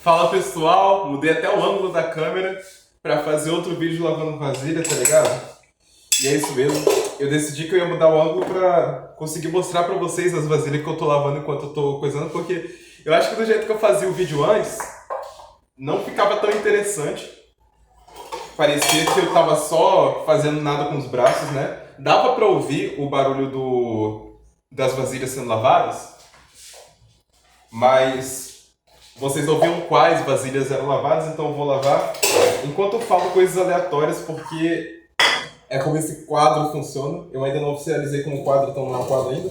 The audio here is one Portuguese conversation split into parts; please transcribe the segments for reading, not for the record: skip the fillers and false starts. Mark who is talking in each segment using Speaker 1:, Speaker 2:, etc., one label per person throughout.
Speaker 1: Fala pessoal, mudei até o ângulo da câmera pra fazer outro vídeo lavando vasilha, tá ligado? E é isso mesmo, eu decidi que eu ia mudar o ângulo pra conseguir mostrar pra vocês as vasilhas que eu tô lavando enquanto eu tô coisando, porque eu acho que do jeito que eu fazia o vídeo antes, não ficava tão interessante. Parecia que eu tava só fazendo nada com os braços, né? Dava pra ouvir o barulho das vasilhas sendo lavadas, mas vocês não viram quais vasilhas eram lavadas, então eu vou lavar enquanto eu falo coisas aleatórias, porque é como esse quadro funciona. Eu ainda não oficializei como quadro, então não é um quadro ainda.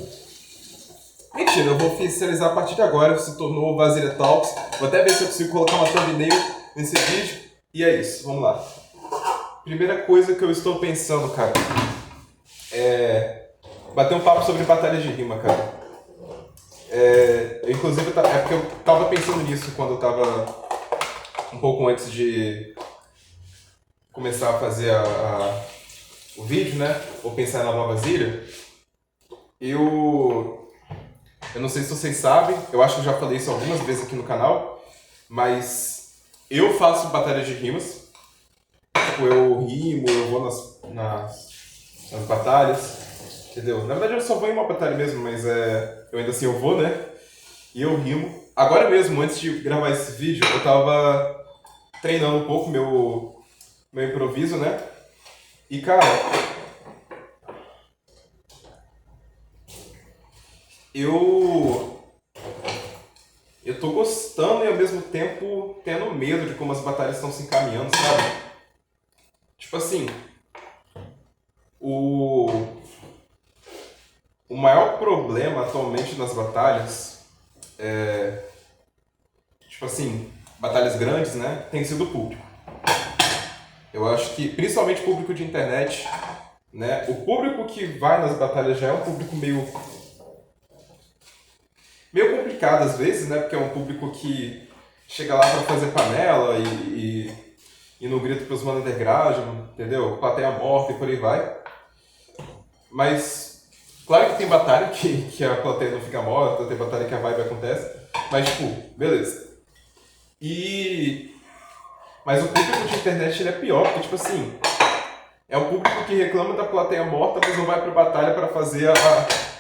Speaker 1: Mentira, eu vou oficializar a partir de agora, se tornou Vasilha Talks. Vou até ver se eu consigo colocar uma thumbnail nesse vídeo. E é isso, vamos lá. Primeira coisa que eu estou pensando, cara, é bater um papo sobre batalhas de rima, cara. Inclusive, é porque eu tava pensando nisso quando eu tava um pouco antes de começar a fazer o vídeo, né? Ou pensar na nova vasilha. Eu não sei se vocês sabem, eu acho que eu já falei isso algumas vezes aqui no canal, mas eu faço batalhas de rimas. Tipo, eu rimo, eu vou nas batalhas. Entendeu? Na verdade eu só vou em uma batalha mesmo, mas eu ainda assim eu vou, né? E eu rimo. Agora mesmo, antes de gravar esse vídeo, eu tava treinando um pouco meu improviso, né? E cara, eu tô gostando e ao mesmo tempo tendo medo de como as batalhas estão se encaminhando, sabe? Tipo assim, o maior problema atualmente nas batalhas tipo assim, batalhas grandes, né, tem sido o público. Eu acho que, principalmente o público de internet, né, o público que vai nas batalhas já é um público meio complicado às vezes, né, porque é um público que chega lá pra fazer panela e no grito pros mano underground, entendeu? Plateia morta e por aí vai. Mas, claro que tem batalha que a plateia não fica morta, tem batalha que a vibe acontece, mas tipo, beleza. Mas o público de internet ele é pior, porque tipo assim, é um público que reclama da plateia morta, mas não vai pra batalha pra fazer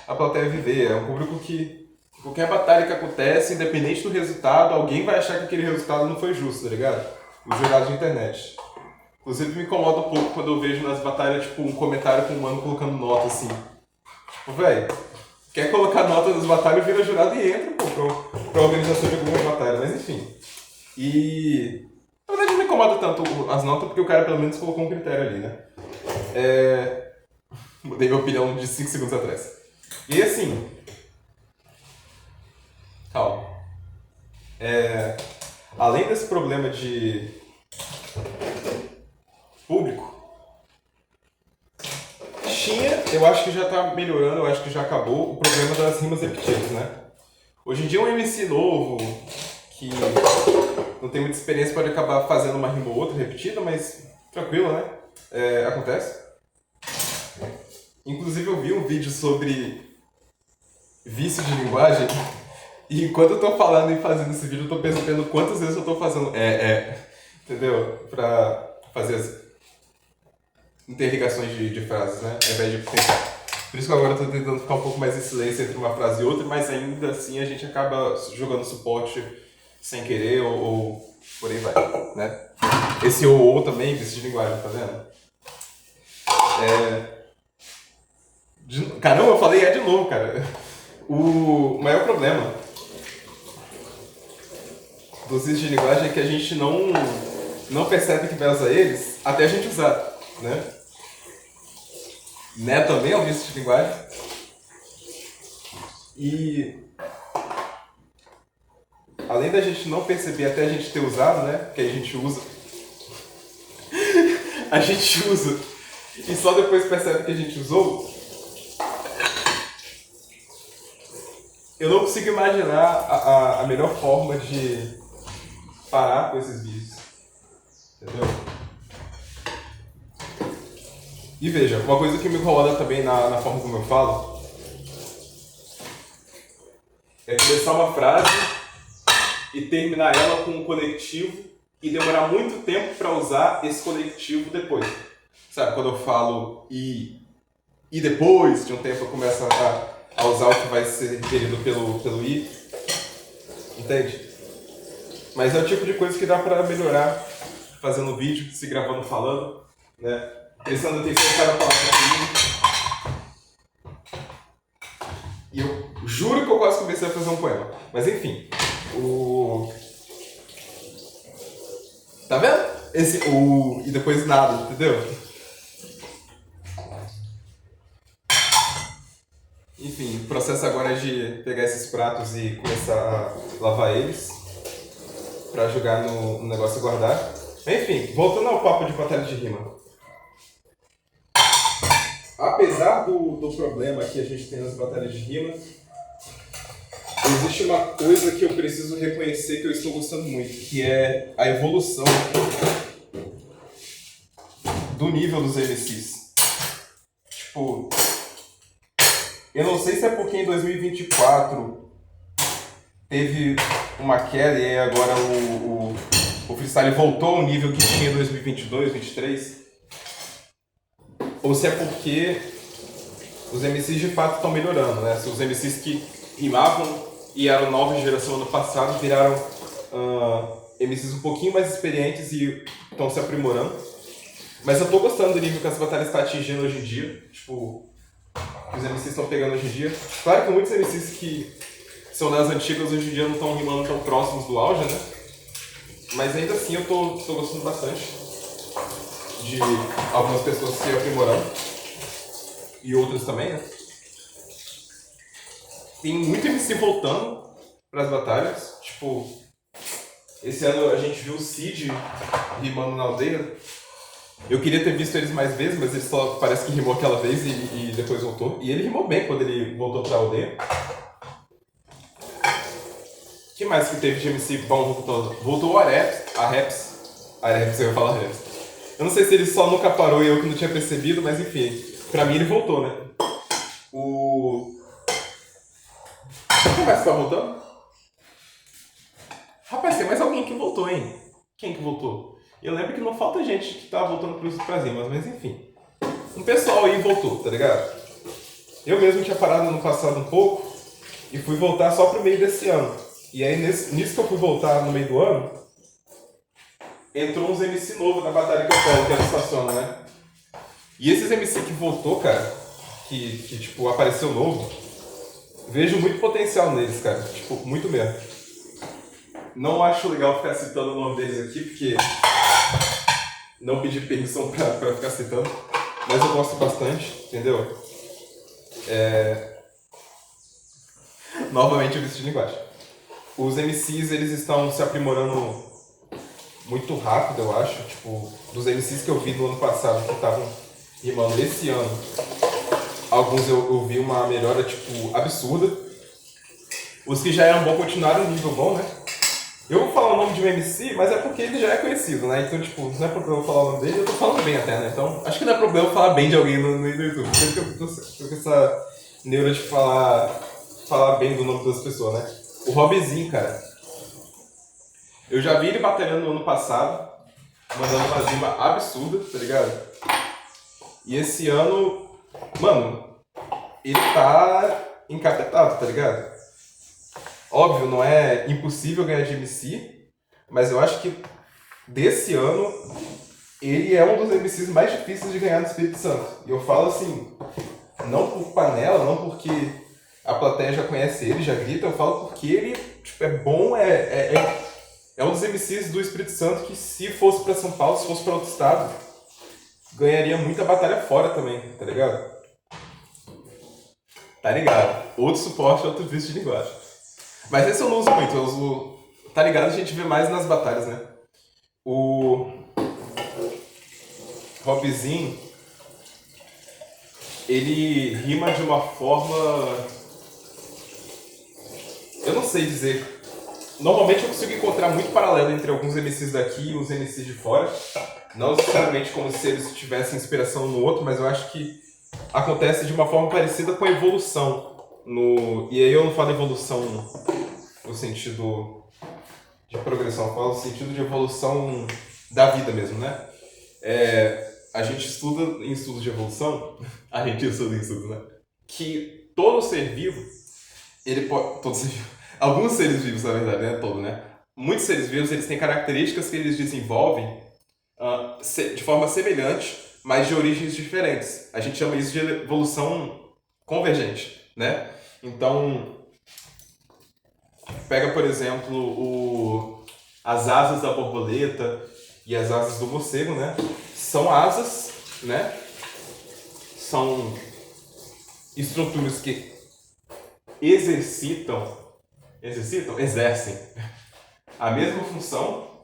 Speaker 1: a plateia viver. É um público que qualquer batalha que acontece, independente do resultado, alguém vai achar que aquele resultado não foi justo, tá ligado? Os jurados de internet. Inclusive me incomoda um pouco quando eu vejo nas batalhas, tipo, um comentário com um mano colocando nota assim. Tipo, velho, quer colocar nota nas batalhas, vira jurado e entra, pô, pra organização de alguma batalha, mas enfim. Na verdade não me incomoda tanto as notas, porque o cara pelo menos colocou um critério ali, né? Mudei minha opinião de 5 segundos atrás. E assim... Calma. Além desse problema de público, eu acho que já tá melhorando, eu acho que já acabou o problema das rimas repetidas, né? Hoje em dia um MC novo, que não tem muita experiência, pode acabar fazendo uma rima ou outra repetida, mas tranquilo, né? Acontece. Inclusive eu vi um vídeo sobre vício de linguagem, e enquanto eu tô falando e fazendo esse vídeo, eu tô pensando quantas vezes eu tô fazendo entendeu? Pra fazer as interligações de frases, né? Ao invés de pensar. Por isso que agora eu tô tentando ficar um pouco mais em silêncio entre uma frase e outra, mas ainda assim a gente acaba jogando suporte sem querer ou por aí vai, né? Esse ou também, vício de linguagem, tá vendo? Caramba, eu falei de novo, cara. O maior problema dos vícios de linguagem é que a gente não percebe que vai usar eles até a gente usar, né? Né também é um vício de linguagem. E além da gente não perceber até a gente ter usado, né? Que a gente usa. A gente usa e só depois percebe que a gente usou. Eu não consigo imaginar a melhor forma de parar com esses vícios. Entendeu? E veja, uma coisa que me incomoda também na forma como eu falo é começar uma frase e terminar ela com um conectivo e demorar muito tempo para usar esse conectivo depois. Sabe, quando eu falo e depois de um tempo eu começo a usar o que vai ser referido pelo i, entende? Mas é o tipo de coisa que dá para melhorar fazendo vídeo, se gravando falando, né? Prestando atenção em cada palavra comigo. E eu juro que eu quase comecei a fazer um poema. Mas enfim, tá vendo? E depois nada, entendeu? Enfim, o processo agora é de pegar esses pratos e começar a lavar eles pra jogar no negócio e guardar. Enfim, voltando ao papo de batalha de rima. Apesar do problema que a gente tem nas batalhas de rima, existe uma coisa que eu preciso reconhecer que eu estou gostando muito, que é a evolução do nível dos MCs. Tipo, eu não sei se é porque em 2024 teve uma queda e agora o freestyle voltou ao nível que tinha em 2022, 2023, ou se é porque os MCs de fato estão melhorando, né? Os MCs que rimavam e eram nova geração ano passado viraram MCs um pouquinho mais experientes e estão se aprimorando. Mas eu tô gostando do nível que as batalhas estão atingindo hoje em dia. Tipo, que os MCs estão pegando hoje em dia. Claro que muitos MCs que são das antigas hoje em dia não estão rimando tão próximos do auge, né? Mas ainda assim eu tô gostando bastante de algumas pessoas se aprimorando. E outras também, né? Tem muito MC voltando pras batalhas. Tipo, esse ano a gente viu o Cid rimando na aldeia. Eu queria ter visto eles mais vezes, mas ele só parece que rimou aquela vez e depois voltou. E ele rimou bem quando ele voltou pra aldeia. O que mais que teve de MC bom voltando? Voltou a Raps. A Raps, eu ia falar Raps. Eu não sei se ele só nunca parou e eu que não tinha percebido, mas enfim. Pra mim ele voltou, né? Quem mais tá voltando? Rapaz, tem mais alguém que voltou, hein? Quem que voltou? Eu lembro que não falta gente que tá voltando pras rimas, mas enfim. Um pessoal aí voltou, tá ligado? Eu mesmo tinha parado no passado um pouco e fui voltar só pro meio desse ano. E aí nisso que eu fui voltar no meio do ano, entrou uns MC novo na batalha que eu falo, que é do Estaciona, né? E esses MC que voltou, cara, que tipo, apareceu novo, vejo muito potencial neles, cara. Tipo, muito mesmo. Não acho legal ficar citando o nome deles aqui, porque não pedi permissão pra ficar citando, mas eu gosto bastante, entendeu? Novamente o vício de linguagem. Os MCs, eles estão se aprimorando muito rápido, eu acho. Tipo, dos MCs que eu vi no ano passado, que estavam rimando esse ano, alguns eu vi uma melhora, tipo, absurda. Os que já eram bons continuaram no nível bom, né? Eu vou falar o nome de um MC, mas é porque ele já é conhecido, né? Então, tipo, não é problema eu falar o nome dele, eu tô falando bem até, né? Então, acho que não é problema eu falar bem de alguém no YouTube. Por isso que eu tô com essa neura de falar bem do nome das pessoas, né? O Robzinho, cara. Eu já vi ele batalhando no ano passado, mandando uma rima absurda, tá ligado? E esse ano, mano, ele tá encapetado, tá ligado? Óbvio, não é impossível ganhar de MC, mas eu acho que desse ano ele é um dos MCs mais difíceis de ganhar no Espírito Santo. E eu falo assim, não por panela, não porque a plateia já conhece ele, já grita, eu falo porque ele tipo, é bom, é um dos MCs do Espírito Santo que se fosse pra São Paulo, se fosse pra outro estado, ganharia muita batalha fora também, tá ligado? Tá ligado? Outro suporte, outro vício de linguagem. Mas esse eu não uso muito, eu uso... Tá ligado? A gente vê mais nas batalhas, né? O Robzinho, ele rima de uma forma... Eu não sei dizer. Normalmente eu consigo encontrar muito paralelo entre alguns MCs daqui e os MCs de fora. Não necessariamente como se eles tivessem inspiração no outro, mas eu acho que acontece de uma forma parecida com a evolução. E aí eu não falo evolução no sentido de progressão, eu falo no sentido de evolução da vida mesmo, né? A gente estuda em estudos de evolução, a gente estuda em estudos, né? Que todo ser vivo, ele pode. Todo ser vivo. Alguns seres vivos, na verdade, né? Todo, né? Muitos seres vivos, eles têm características que eles desenvolvem de forma semelhante, mas de origens diferentes. A gente chama isso de evolução convergente, né? Então, pega, por exemplo, as asas da borboleta e as asas do morcego, né? São asas, né? São estruturas que exercem a mesma função,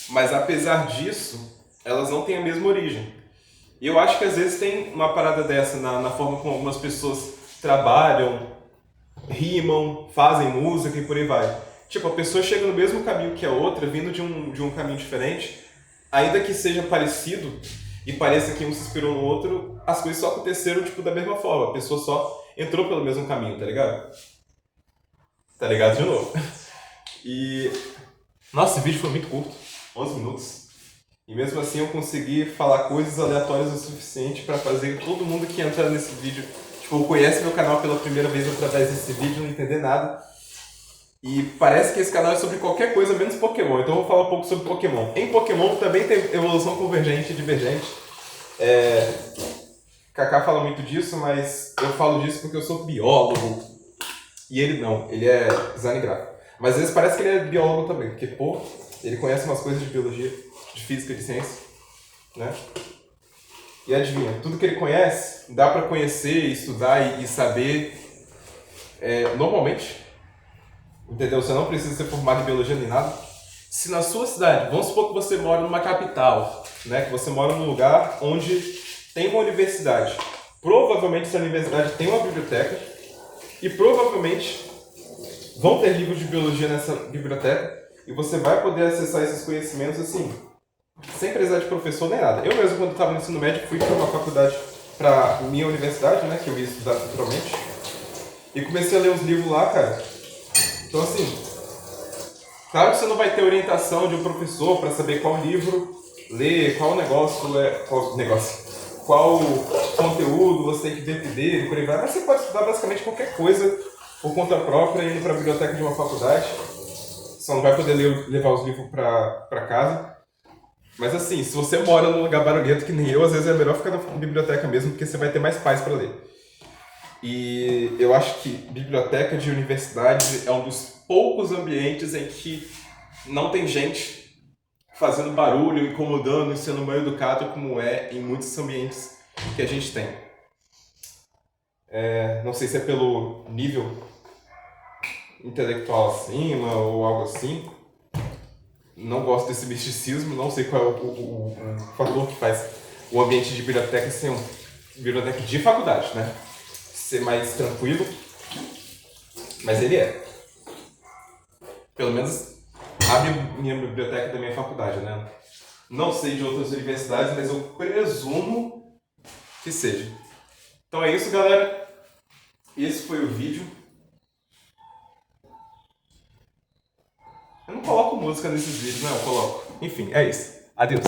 Speaker 1: mas apesar disso, elas não têm a mesma origem. E eu acho que às vezes tem uma parada dessa na forma como algumas pessoas trabalham, rimam, fazem música e por aí vai. Tipo, a pessoa chega no mesmo caminho que a outra, vindo de um caminho diferente, ainda que seja parecido e pareça que um se inspirou no outro, as coisas só aconteceram tipo da mesma forma. A pessoa só entrou pelo mesmo caminho, tá ligado? Tá ligado de novo. E nossa, esse vídeo foi muito curto, 11 minutos. E mesmo assim eu consegui falar coisas aleatórias o suficiente para fazer todo mundo que entrar nesse vídeo, tipo, conhece meu canal pela primeira vez através desse vídeo, não entender nada. E parece que esse canal é sobre qualquer coisa menos Pokémon, então eu vou falar um pouco sobre Pokémon. Em Pokémon também tem evolução convergente e divergente. Kaká fala muito disso, mas eu falo disso porque eu sou biólogo. E ele não, ele é design gráfico. Mas às vezes parece que ele é biólogo também, porque, pô, ele conhece umas coisas de biologia, de física, de ciência, né? E adivinha, tudo que ele conhece, dá pra conhecer, estudar e saber normalmente. Entendeu? Você não precisa ser formado em biologia nem nada. Se na sua cidade, vamos supor que você mora numa capital, né? Que você mora num lugar onde tem uma universidade. Provavelmente essa universidade tem uma biblioteca e provavelmente vão ter livros de biologia nessa biblioteca e você vai poder acessar esses conhecimentos assim, sem precisar de professor nem nada. Eu mesmo, quando estava no ensino médio, fui para uma faculdade, para minha universidade, né? Que eu ia estudar futuramente. E comecei a ler os livros lá, cara. Então assim, claro que você não vai ter orientação de um professor para saber qual livro ler, qual conteúdo você tem que ver dele, por aí vai. Mas você pode estudar basicamente qualquer coisa por conta própria, indo para a biblioteca de uma faculdade. Só não vai poder levar os livros para casa. Mas assim, se você mora num lugar barulhento que nem eu, às vezes é melhor ficar na biblioteca mesmo, porque você vai ter mais paz para ler. E eu acho que biblioteca de universidade é um dos poucos ambientes em que não tem gente fazendo barulho, incomodando e sendo mal educado como é em muitos ambientes que a gente tem. Não sei se é pelo nível intelectual acima ou algo assim. Não gosto desse misticismo, não sei qual é o fator que faz o ambiente de biblioteca ser biblioteca de faculdade, né? Ser mais tranquilo, mas ele é. Pelo menos abre minha biblioteca da minha faculdade, né? Não sei de outras universidades, mas eu presumo que seja. Então é isso, galera. Esse foi o vídeo. Eu não coloco música nesses vídeos, não, eu coloco. Enfim, é isso. Adeus.